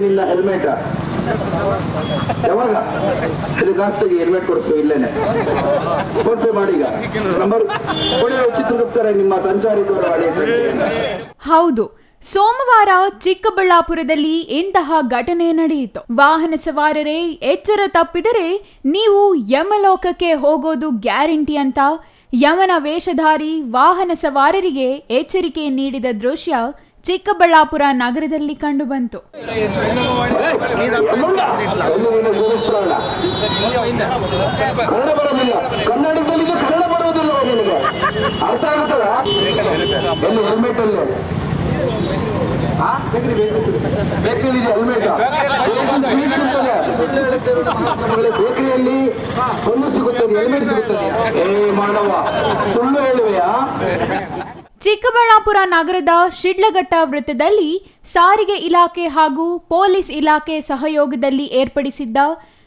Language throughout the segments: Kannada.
ನಿನ್ನ ಹೆಲ್ಮೆಟ್ ಯಾವಾಗ ಗಾಸ್ತಿಗೆ ಹೆಲ್ಮೆಟ್ ಕೊಡಿಸು ಇಲ್ಲೇನೆ ಫೋನ್ ಪೇ ಮಾಡಿ. ಈಗ ನಂಬರ್ ಚಿತ್ರಗುಪ್ತರ ನಿಮ್ಮ ಸಂಚಾರಿ ದೂರವಾಣಿ. ಹೌದು, ಸೋಮವಾರ ಚಿಕ್ಕಬಳ್ಳಾಪುರದಲ್ಲಿ ಇಂತಹ ಘಟನೆ ನಡೆಯಿತು. ವಾಹನ ಸವಾರರೇ ಎಚ್ಚರ ತಪ್ಪಿದರೆ ನೀವು ಯಮಲೋಕಕ್ಕೆ ಹೋಗೋದು ಗ್ಯಾರಂಟಿ ಅಂತ ಯಮನ ವೇಷಧಾರಿ ವಾಹನ ಸವಾರರಿಗೆ ಎಚ್ಚರಿಕೆ ನೀಡಿದ ದೃಶ್ಯ ಚಿಕ್ಕಬಳ್ಳಾಪುರ ನಗರದಲ್ಲಿ ಕಂಡುಬಂತು. ಬೇಕರಿಯಲ್ಲಿ ಒಂದು ಸಿಗುತ್ತದೆ, ಹೆಲ್ಮೆಟ್ ಸಿಗುತ್ತದೆ. ಮಾನವ ಸುಳ್ಳು ಹೇಳುವೆಯಾ? ಚಿಕ್ಕಬಳ್ಳಾಪುರ ನಗರದ ಶಿಡ್ಲಘಟ್ಟ ವೃತ್ತದಲ್ಲಿ ಸಾರಿಗೆ ಇಲಾಖೆ ಹಾಗೂ ಪೊಲೀಸ್ ಇಲಾಖೆ ಸಹಯೋಗದಲ್ಲಿ ಏರ್ಪಡಿಸಿದ್ದ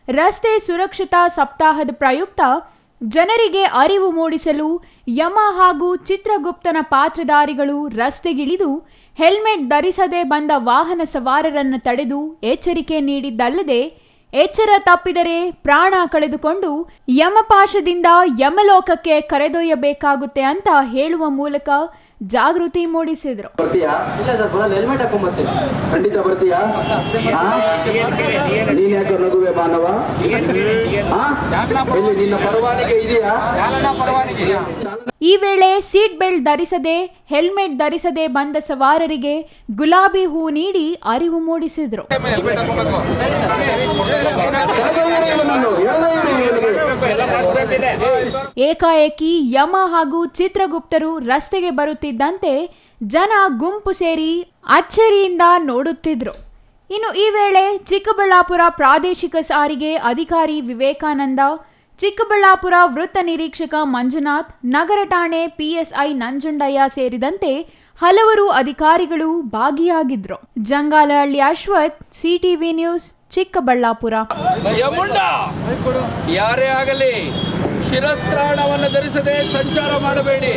ರಸ್ತೆ ಸುರಕ್ಷತಾ ಸಪ್ತಾಹದ ಪ್ರಯುಕ್ತ ಜನರಿಗೆ ಅರಿವು ಮೂಡಿಸಲು ಯಮ ಹಾಗೂ ಚಿತ್ರಗುಪ್ತನ ಪಾತ್ರಧಾರಿಗಳು ರಸ್ತೆಗಿಳಿದು ಹೆಲ್ಮೆಟ್ ಧರಿಸದೆ ಬಂದ ವಾಹನ ಸವಾರರನ್ನು ತಡೆದು ಎಚ್ಚರಿಕೆ ನೀಡಿದ್ದಲ್ಲದೆ ಎಚ್ಚರ ತಪ್ಪಿದರೆ ಪ್ರಾಣ ಕಳೆದುಕೊಂಡು ಯಮಪಾಶದಿಂದ ಯಮಲೋಕಕ್ಕೆ ಕರೆದೊಯ್ಯಬೇಕಾಗುತ್ತೆ ಅಂತ ಹೇಳುವ ಮೂಲಕ ಜಾಗೃತಿ ಮೂಡಿಸಿದ್ರು. ಖಂಡಿತ ಬರ್ತೀಯಾ? ನೀನ್ ಯಾಕೆ ನಗುವೆ ಮಾನವ? ನಿನ್ನ ಪರವಾನಿಗೆ ಇದೆಯಾ? ಈ ವೇಳೆ ಸೀಟ್ ಬೆಲ್ಟ್ ಧರಿಸದೆ ಹೆಲ್ಮೆಟ್ ಧರಿಸದೆ ಬಂದ ಸವಾರರಿಗೆ ಗುಲಾಬಿ ಹೂ ನೀಡಿ ಅರಿವು ಮೂಡಿಸಿದ್ರು. ಏಕಾಏಕಿ ಯಮ ಹಾಗೂ ಚಿತ್ರಗುಪ್ತರು ರಸ್ತೆಗೆ ಬರುತ್ತಿದ್ದಂತೆ ಜನ ಗುಂಪು ಸೇರಿ ಅಚ್ಚರಿಯಿಂದ ನೋಡುತ್ತಿದ್ರು. ಇನ್ನು ಈ ವೇಳೆ ಚಿಕ್ಕಬಳ್ಳಾಪುರ ಪ್ರಾದೇಶಿಕ ಸಾರಿಗೆ ಅಧಿಕಾರಿ ವಿವೇಕಾನಂದ, ಚಿಕ್ಕಬಳ್ಳಾಪುರ ವೃತ್ತ ನಿರೀಕ್ಷಕ ಮಂಜುನಾಥ್, ನಗರ ಠಾಣೆ ಪಿಎಸ್ಐ ನಂಜುಂಡಯ್ಯ ಸೇರಿದಂತೆ ಹಲವರು ಅಧಿಕಾರಿಗಳು ಭಾಗಿಯಾಗಿದ್ರು. Jangalahalli Ashwath, CTV news, Chikkaballapur. ಯಾರೇ ಆಗಲಿ ಶಿರಸ್ತ್ರಾಣವನ್ನು ಧರಿಸದೆ ಸಂಚಾರ ಮಾಡಬೇಡಿ.